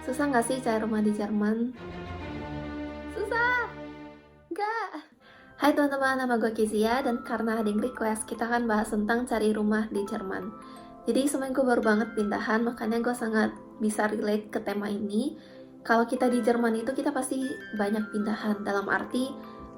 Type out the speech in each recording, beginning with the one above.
Susah nggak sih cari rumah di Jerman? Susah? Nggak. Hai teman-teman, nama gue Kezia dan karena ada yang request, kita akan bahas tentang cari rumah di Jerman. Jadi sebenarnya gue baru banget pindahan, makanya gue sangat bisa relate ke tema ini. Kalau kita di Jerman itu kita pasti banyak pindahan, dalam arti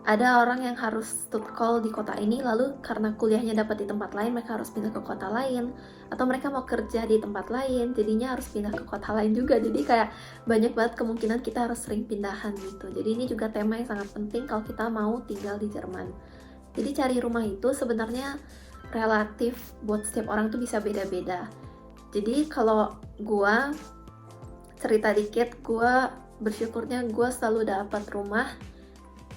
ada orang yang harus call di kota ini, lalu karena kuliahnya dapat di tempat lain, mereka harus pindah ke kota lain, atau mereka mau kerja di tempat lain, jadinya harus pindah ke kota lain juga. Jadi kayak banyak banget kemungkinan kita harus sering pindahan gitu. Jadi ini juga tema yang sangat penting kalau kita mau tinggal di Jerman. Jadi cari rumah itu sebenarnya relatif buat setiap orang tuh bisa beda-beda. Jadi kalau gue cerita dikit, gue bersyukurnya gue selalu dapat rumah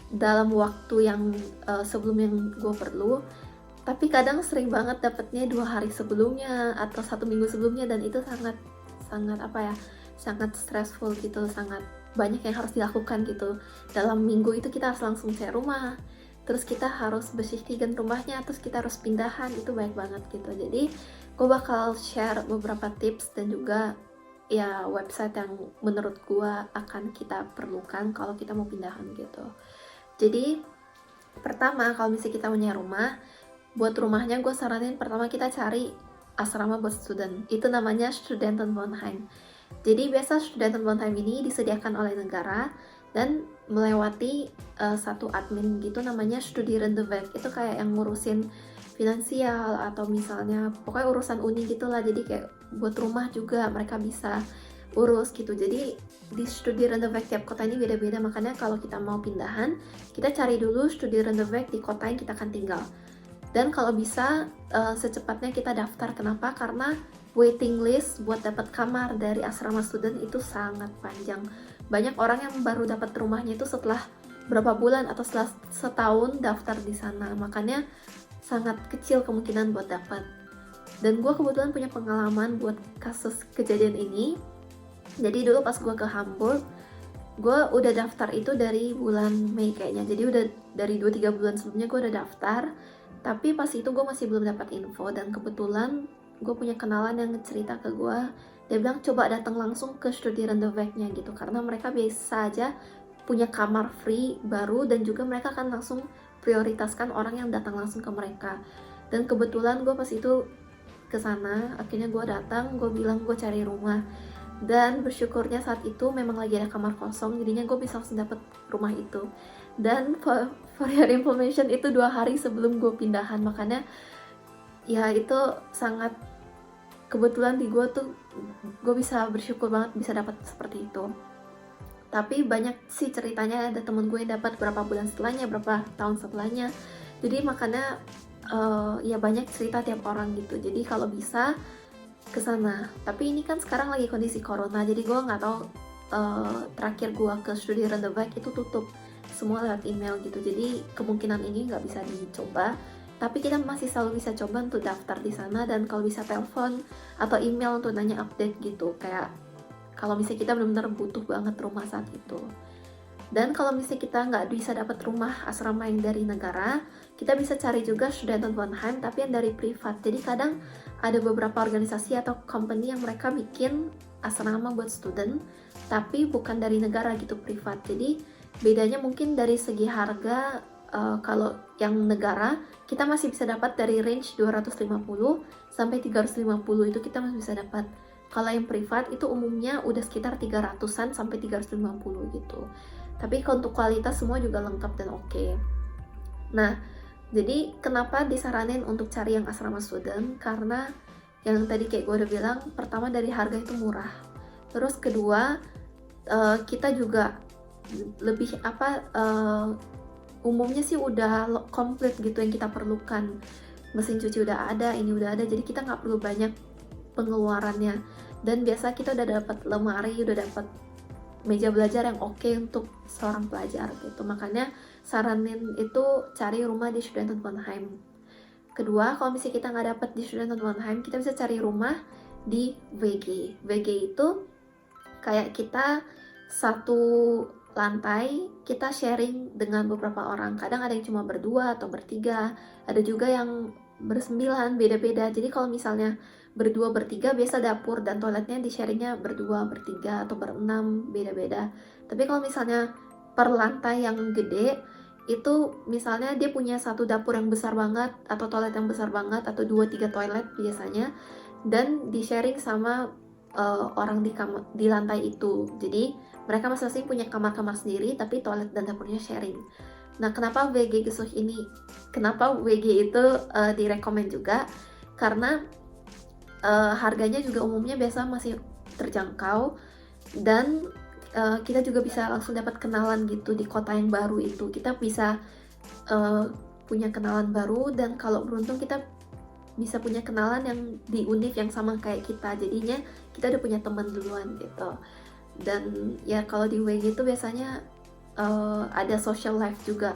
dalam waktu yang sebelum yang gue perlu. Tapi kadang sering banget dapetnya 2 hari sebelumnya atau 1 minggu sebelumnya, dan itu sangat sangat stressful gitu, sangat banyak yang harus dilakukan gitu. Dalam minggu itu kita harus langsung cari rumah, terus kita harus bersihkan rumahnya, terus kita harus pindahan, itu banyak banget gitu. Jadi gue bakal share beberapa tips dan juga ya website yang menurut gue akan kita perlukan kalau kita mau pindahan gitu. Jadi pertama, kalau misalnya kita punya rumah, buat rumahnya gue saranin pertama kita cari asrama buat student. Itu namanya Studentenwohnheim. Jadi biasa Studentenwohnheim ini disediakan oleh negara dan melewati satu admin gitu namanya Studierendenwerk. Itu kayak yang ngurusin finansial atau misalnya pokoknya urusan uni gitulah. Jadi kayak buat rumah juga mereka bisa urus gitu. Jadi di Studierendenwerk tiap kota ini beda-beda, makanya kalau kita mau pindahan, kita cari dulu Studierendenwerk di kota yang kita akan tinggal. Dan kalau bisa secepatnya kita daftar. Kenapa? Karena waiting list buat dapat kamar dari asrama student itu sangat panjang. Banyak orang yang baru dapat rumahnya itu setelah berapa bulan atau setelah setahun daftar di sana. Makanya sangat kecil kemungkinan buat dapat. Dan gue kebetulan punya pengalaman buat kasus kejadian ini. Jadi dulu pas gue ke Hamburg, gue udah daftar itu dari bulan Mei kayaknya. Jadi udah dari 2-3 bulan sebelumnya gue udah daftar. Tapi pas itu gue masih belum dapat info, dan kebetulan gue punya kenalan yang cerita ke gue. Dia bilang coba datang langsung ke Studierendenwerknya gitu, karena mereka biasa aja punya kamar free baru, dan juga mereka akan langsung prioritaskan orang yang datang langsung ke mereka. Dan kebetulan gue pas itu ke sana, akhirnya gue datang, gue bilang gue cari rumah. Dan bersyukurnya saat itu memang lagi ada kamar kosong, jadinya gue bisa langsung dapet rumah itu. Dan for your information, itu 2 hari sebelum gue pindahan, makanya ya itu sangat kebetulan di gue tuh. Gue bisa bersyukur banget bisa dapat seperti itu. Tapi banyak sih ceritanya, ada temen gue yang dapat berapa bulan setelahnya, berapa tahun setelahnya. Jadi makanya ya banyak cerita tiap orang gitu. Jadi kalau bisa ke sana. Tapi ini kan sekarang lagi kondisi corona, jadi gue nggak tahu, terakhir gue ke Studierendenwerk itu tutup semua lewat email gitu. Jadi kemungkinan ini nggak bisa dicoba. Tapi kita masih selalu bisa coba untuk daftar di sana, dan kalau bisa telepon atau email untuk nanya update gitu. Kayak kalau misalnya kita benar-benar butuh banget rumah saat itu. Dan kalau misalnya kita nggak bisa dapat rumah asrama yang dari negara, kita bisa cari juga Studentenwohnheim tapi yang dari privat. Jadi kadang ada beberapa organisasi atau company yang mereka bikin asrama buat student, tapi bukan dari negara gitu, privat. Jadi bedanya mungkin dari segi harga. Kalau yang negara, kita masih bisa dapat dari range 250 sampai 350, itu kita masih bisa dapat. Kalau yang privat itu umumnya udah sekitar 300-an sampai 350 gitu. Tapi untuk kualitas semua juga lengkap dan oke. Nah, jadi kenapa disaranin untuk cari yang asrama student? Karena yang tadi kayak gue udah bilang, pertama dari harga itu murah. Terus kedua, kita juga lebih umumnya sih udah komplit gitu yang kita perlukan. Mesin cuci udah ada, ini udah ada, jadi kita nggak perlu banyak pengeluarannya. Dan biasa kita udah dapat lemari, udah dapat meja belajar yang oke untuk seorang pelajar gitu. Makanya saranin itu cari rumah di Studentenwohnheim. Kedua, kalau misalnya kita nggak dapat di Studentenwohnheim, kita bisa cari rumah di WG. WG itu kayak kita satu lantai, kita sharing dengan beberapa orang. Kadang ada yang cuma berdua atau bertiga, ada juga yang bersembilan, beda-beda. Jadi kalau misalnya berdua bertiga biasa dapur dan toiletnya di sharingnya berdua bertiga atau berenam, beda-beda. Tapi kalau misalnya per lantai yang gede itu misalnya dia punya satu dapur yang besar banget atau toilet yang besar banget atau 2-3 toilet biasanya, dan di sharing sama orang di lantai itu. Jadi mereka masing-masing punya kamar-kamar sendiri tapi toilet dan dapurnya sharing. Nah, kenapa WG Gesuch ini, kenapa WG itu direkomend juga? Karena harganya juga umumnya biasa masih terjangkau, dan kita juga bisa langsung dapat kenalan gitu di kota yang baru itu. Kita bisa punya kenalan baru, dan kalau beruntung kita bisa punya kenalan yang di univ yang sama kayak kita, jadinya kita udah punya teman duluan gitu. Dan ya kalau di WG itu biasanya ada social life juga,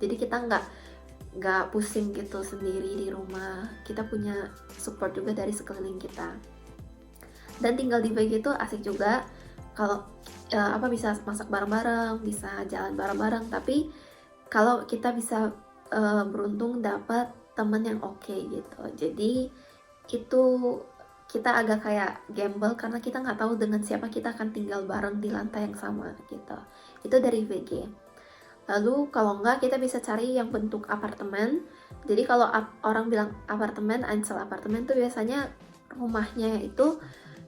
jadi kita nggak pusing gitu sendiri di rumah, kita punya support juga dari sekeliling kita. Dan tinggal di WG itu asik juga, kalau bisa masak bareng-bareng, bisa jalan bareng-bareng, tapi kalau kita bisa beruntung dapat temen yang oke gitu. Jadi itu kita agak kayak gamble karena kita nggak tahu dengan siapa kita akan tinggal bareng di lantai yang sama gitu. Itu dari WG. Lalu kalau nggak, kita bisa cari yang bentuk apartemen. Jadi kalau orang bilang apartemen, Ansel apartemen tuh biasanya rumahnya itu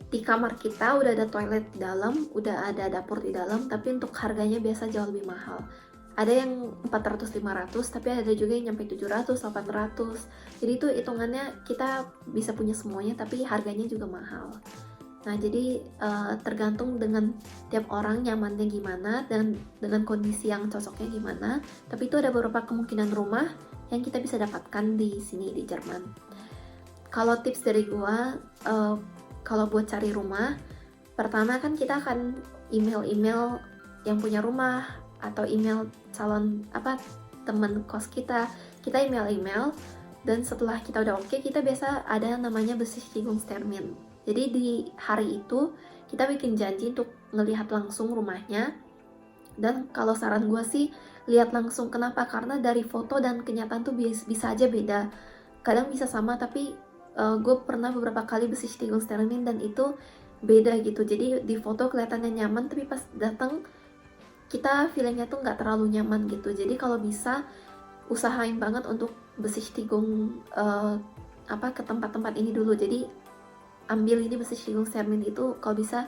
di kamar kita udah ada toilet di dalam, udah ada dapur di dalam, tapi untuk harganya biasa jauh lebih mahal. Ada yang 400-500, tapi ada juga yang nyampe 700-800. Jadi itu hitungannya kita bisa punya semuanya, tapi harganya juga mahal. Nah, jadi tergantung dengan tiap orang nyamannya gimana dan dengan kondisi yang cocoknya gimana. Tapi itu ada beberapa kemungkinan rumah yang kita bisa dapatkan di sini di Jerman. Kalau tips dari gua, kalau buat cari rumah, pertama kan kita akan email yang punya rumah atau email calon teman kos kita email, dan setelah kita udah oke, kita biasa ada namanya Besichtigungstermin. Jadi di hari itu kita bikin janji untuk ngelihat langsung rumahnya. Dan kalau saran gue sih lihat langsung. Kenapa? Karena dari foto dan kenyataan tuh bisa aja beda, kadang bisa sama, tapi gue pernah beberapa kali Besichtigungstermin dan itu beda gitu. Jadi di foto kelihatannya nyaman, tapi pas datang kita feelingnya tuh nggak terlalu nyaman gitu. Jadi kalau bisa usahain banget untuk Besichtigung ke tempat-tempat ini dulu. Jadi ambil ini Besichtigungstermin itu kalau bisa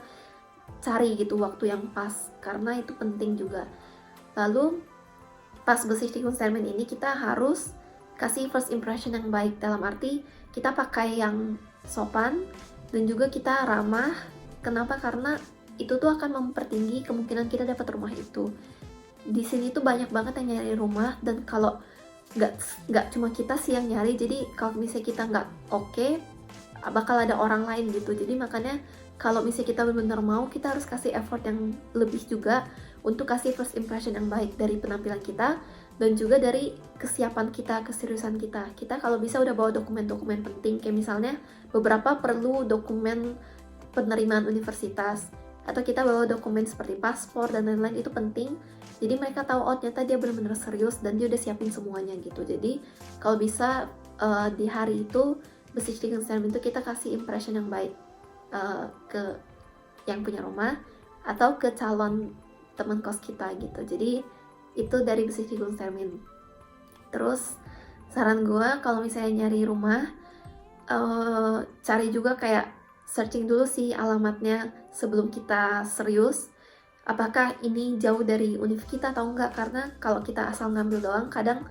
cari gitu waktu yang pas, karena itu penting juga. Lalu pas Besichtigungstermin ini kita harus kasih first impression yang baik, dalam arti kita pakai yang sopan dan juga kita ramah. Kenapa? Karena itu tuh akan mempertinggi kemungkinan kita dapat rumah itu. Di sini tuh banyak banget yang nyari rumah, dan kalau nggak cuma kita sih yang nyari, jadi kalau misalnya kita nggak oke, bakal ada orang lain gitu. Jadi makanya kalau misalnya kita benar-benar mau, kita harus kasih effort yang lebih juga untuk kasih first impression yang baik dari penampilan kita dan juga dari kesiapan kita, keseriusan kita. Kita kalau bisa udah bawa dokumen-dokumen penting, kayak misalnya beberapa perlu dokumen penerimaan universitas, atau kita bawa dokumen seperti paspor dan lain-lain, itu penting. Jadi mereka tahu, oh ternyata dia benar-benar serius dan dia udah siapin semuanya gitu. Jadi kalau bisa di hari itu Besichtigungstermin itu kita kasih impression yang baik ke yang punya rumah atau ke calon teman kos kita gitu. Jadi itu dari Besichtigungstermin. Terus saran gue kalau misalnya nyari rumah, cari juga kayak searching dulu sih alamatnya sebelum kita serius, apakah ini jauh dari univ kita atau enggak. Karena kalau kita asal ngambil doang, kadang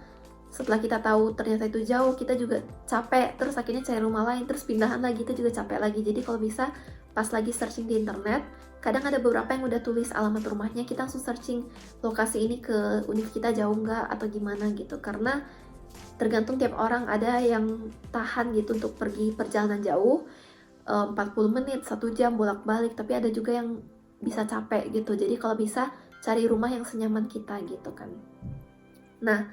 setelah kita tahu ternyata itu jauh, kita juga capek, terus akhirnya cari rumah lain, terus pindahan lagi, itu juga capek lagi. Jadi kalau bisa pas lagi searching di internet, kadang ada beberapa yang udah tulis alamat rumahnya, kita langsung searching lokasi ini ke univ kita jauh nggak atau gimana gitu. Karena tergantung tiap orang, ada yang tahan gitu untuk pergi perjalanan jauh 40 menit, 1 jam bolak-balik, tapi ada juga yang bisa capek gitu. Jadi kalau bisa cari rumah yang senyaman kita gitu kan. Nah,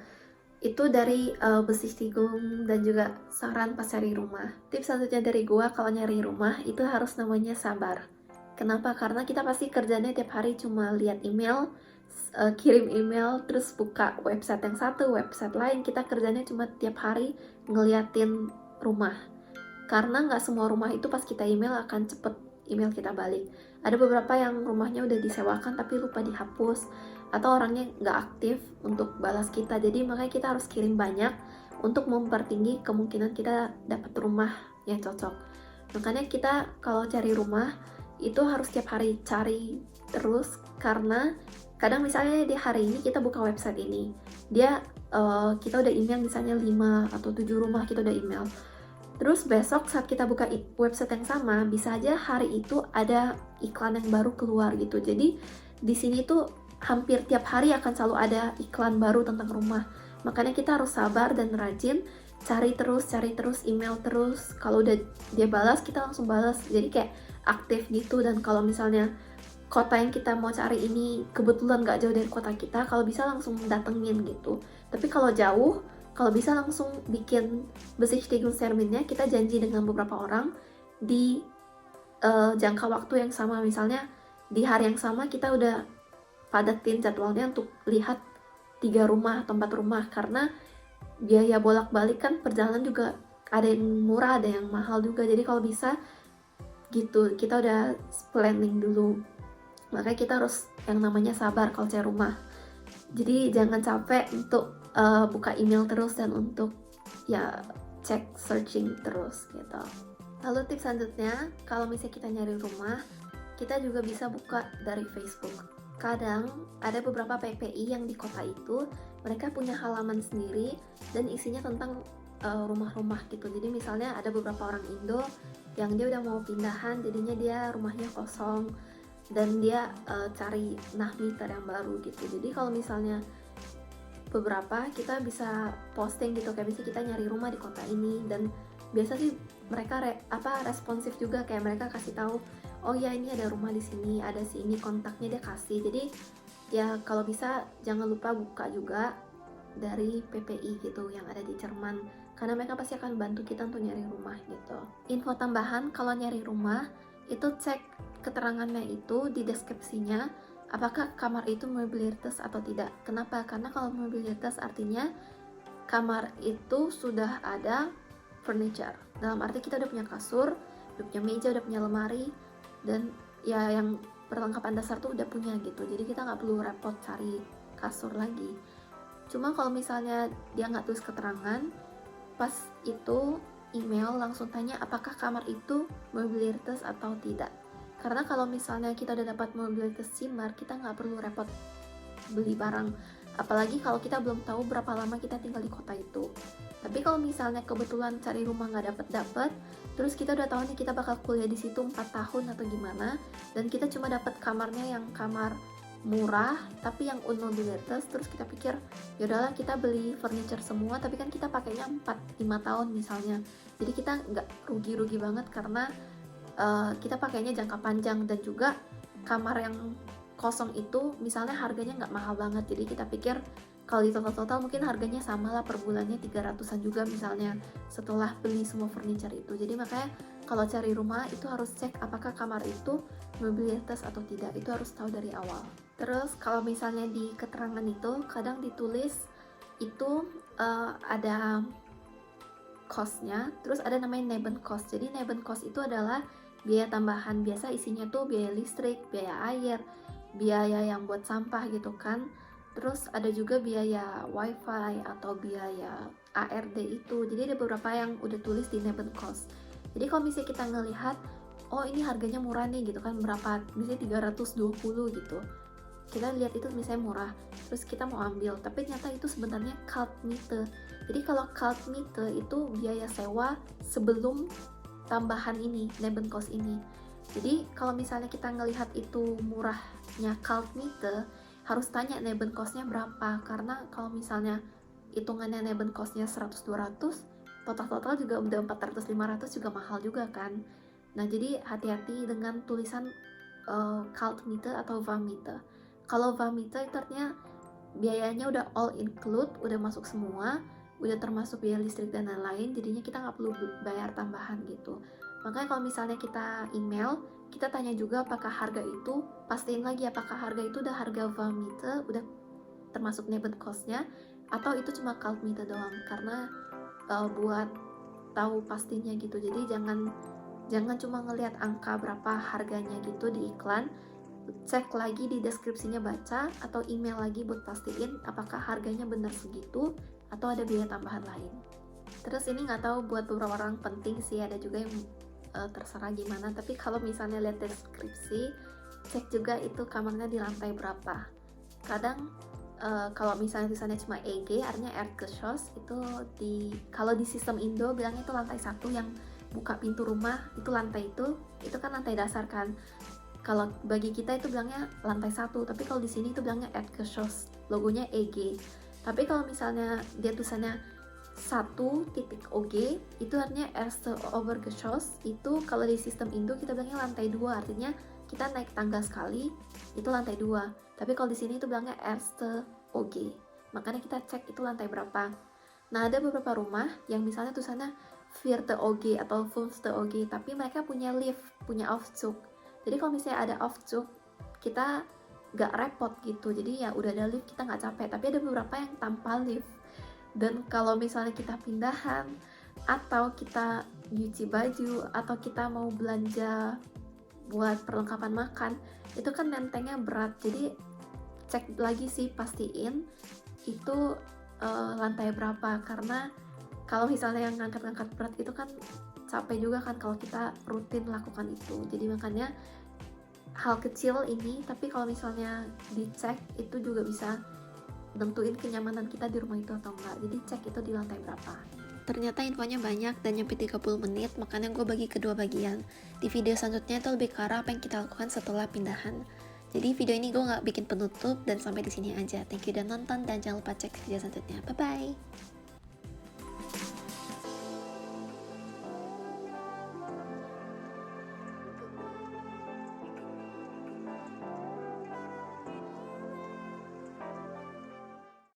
itu dari Besichtigung dan juga saran pas cari rumah. Tips selanjutnya dari gua kalau nyari rumah itu harus namanya sabar. Kenapa? Karena kita pasti kerjanya tiap hari cuma lihat email, kirim email, terus buka website yang satu, website lain. Kita kerjanya cuma tiap hari ngeliatin rumah. karena nggak semua rumah itu pas kita email akan cepet email kita balik. Ada beberapa yang rumahnya udah disewakan tapi lupa dihapus, atau orangnya nggak aktif untuk balas kita. Jadi makanya kita harus kirim banyak untuk mempertinggi kemungkinan kita dapat rumah yang cocok. Makanya kita kalau cari rumah itu harus tiap hari cari terus, karena kadang misalnya di hari ini kita buka website ini, dia kita udah email misalnya 5 atau 7 rumah kita udah email. Terus besok saat kita buka website yang sama, bisa aja hari itu ada iklan yang baru keluar gitu. Jadi di sini tuh hampir tiap hari akan selalu ada iklan baru tentang rumah. Makanya kita harus sabar dan rajin, cari terus, email terus. Kalau udah dia balas, kita langsung balas. Jadi kayak aktif gitu. Dan kalau misalnya kota yang kita mau cari ini kebetulan gak jauh dari kota kita, kalau bisa langsung datengin gitu. Tapi kalau jauh, kalau bisa langsung bikin besichtigungsterminnya, kita janji dengan beberapa orang di jangka waktu yang sama. Misalnya di hari yang sama kita udah padatin jadwalnya untuk lihat 3 rumah atau 4 rumah, karena biaya bolak-balik kan perjalanan juga ada yang murah, ada yang mahal juga. Jadi kalau bisa gitu, kita udah planning dulu. Makanya kita harus yang namanya sabar kalau cari rumah. Jadi jangan capek untuk buka email terus dan untuk ya cek searching terus gitu. Lalu tips selanjutnya, kalau misalnya kita nyari rumah, kita juga bisa buka dari Facebook. Kadang ada beberapa PPI yang di kota itu mereka punya halaman sendiri dan isinya tentang rumah-rumah gitu. Jadi misalnya ada beberapa orang Indo yang dia udah mau pindahan, jadinya dia rumahnya kosong dan dia cari nahmiter yang baru gitu. Jadi kalau misalnya beberapa kita bisa posting gitu, kayak bisa kita nyari rumah di kota ini, dan biasa sih mereka responsif juga, kayak mereka kasih tahu, oh ya ini ada rumah di sini, ada sini kontaknya dia kasih. Jadi ya kalau bisa jangan lupa buka juga dari PPI gitu yang ada di Jerman, karena mereka pasti akan bantu kita untuk nyari rumah gitu. Info tambahan kalau nyari rumah itu cek keterangannya itu di deskripsinya, apakah kamar itu mobilitas atau tidak. Kenapa? Karena kalau mobilitas artinya kamar itu sudah ada furniture. Dalam arti kita udah punya kasur, udah punya meja, udah punya lemari, dan ya yang perlengkapan dasar tuh udah punya gitu. Jadi kita nggak perlu repot cari kasur lagi. Cuma kalau misalnya dia nggak tulis keterangan, pas itu email langsung tanya apakah kamar itu mobilitas atau tidak. Karena kalau misalnya kita udah dapat mobilitas Zimmer, kita nggak perlu repot beli barang. Apalagi kalau kita belum tahu berapa lama kita tinggal di kota itu. Tapi kalau misalnya kebetulan cari rumah nggak dapet, terus kita udah tahu nih kita bakal kuliah di situ 4 tahun atau gimana, dan kita cuma dapat kamarnya yang kamar murah tapi yang unmobilitas, terus kita pikir yaudahlah kita beli furniture semua, tapi kan kita pakainya 4-5 tahun misalnya. Jadi kita nggak rugi-rugi banget karena kita pakainya jangka panjang, dan juga kamar yang kosong itu misalnya harganya nggak mahal banget. Jadi kita pikir kalau di total mungkin harganya sama lah per bulannya 300-an juga misalnya setelah beli semua furniture itu. Jadi makanya kalau cari rumah itu harus cek apakah kamar itu mobilitas atau tidak, itu harus tahu dari awal. Terus kalau misalnya di keterangan itu kadang ditulis itu ada cost-nya, terus ada namanya Nebenkost. Jadi Nebenkost itu adalah biaya tambahan, biasa isinya tuh biaya listrik, biaya air, biaya yang buat sampah gitu kan. Terus ada juga biaya wifi atau biaya ARD itu. Jadi ada beberapa yang udah tulis di Nebenkost. Jadi kalau misalnya kita ngelihat, oh ini harganya murah nih gitu kan, berapa, misalnya 320 gitu, kita lihat itu misalnya murah, terus kita mau ambil, tapi ternyata itu sebenarnya Kaltmiete. Jadi kalau Kaltmiete itu biaya sewa sebelum tambahan ini, Nebenkost ini. Jadi kalau misalnya kita ngelihat itu murahnya Kaltmiete, harus tanya Nebenkostnya berapa, karena kalau misalnya hitungannya Nebenkostnya 100-200, total juga udah 400-500 juga mahal juga kan. Nah jadi hati-hati dengan tulisan Kaltmiete atau Warmmiete. Kalau Warmmiete itu artinya biayanya udah all include, udah masuk semua, udah termasuk biaya listrik dan lain-lain, jadinya kita nggak perlu bayar tambahan gitu. Makanya kalau misalnya kita email, kita tanya juga apakah harga itu, pastiin lagi apakah harga itu udah harga Warmmiete, udah termasuk Nebenkostnya, atau itu cuma Kaltmiete doang. Karena buat tahu pastinya gitu. Jadi jangan cuma ngelihat angka berapa harganya gitu di iklan, cek lagi di deskripsinya, baca, atau email lagi buat pastiin apakah harganya benar segitu atau ada biaya tambahan lain. Terus ini nggak tahu buat beberapa orang penting sih, ada juga yang terserah gimana, tapi kalau misalnya lihat deskripsi, cek juga itu kamarnya di lantai berapa. Kadang kalau misalnya tulisannya cuma EG, artinya Erdgeschoss, itu kalau di sistem Indo bilangnya itu lantai 1, yang buka pintu rumah itu lantai itu kan lantai dasar kan. Kalau bagi kita itu bilangnya lantai 1, tapi kalau di sini itu bilangnya Erdgeschoss, logonya EG. Tapi kalau misalnya dia tulisannya 1.OG, itu artinya Erste Obergeschoss. Itu kalau di sistem Indo kita bilangnya lantai 2, artinya kita naik tangga sekali itu lantai 2. Tapi kalau di sini itu bilangnya Erste OG. Makanya kita cek itu lantai berapa. Nah, ada beberapa rumah yang misalnya tulisannya Vierte OG atau Fünfte OG, tapi mereka punya lift, punya Aufzug. Jadi kalau misalnya ada Aufzug, kita gak repot gitu. Jadi ya udah ada lift, kita gak capek. Tapi ada beberapa yang tanpa lift. Dan kalau misalnya kita pindahan, atau kita nyuci baju, atau kita mau belanja buat perlengkapan makan, itu kan nentengnya berat. Jadi cek lagi sih, pastiin itu lantai berapa. Karena kalau misalnya yang ngangkat-ngangkat berat itu kan capek juga kan kalau kita rutin lakukan itu. Jadi makanya hal kecil ini, tapi kalau misalnya dicek itu juga bisa nentuin kenyamanan kita di rumah itu atau enggak. Jadi cek itu di lantai berapa. Ternyata infonya banyak dan nyampe 30 menit, makanya gue bagi kedua bagian. Di video selanjutnya itu lebih ke arah apa yang kita lakukan setelah pindahan. Jadi video ini gue nggak bikin penutup dan sampai di sini aja. Thank you udah nonton dan jangan lupa cek video selanjutnya. Bye bye.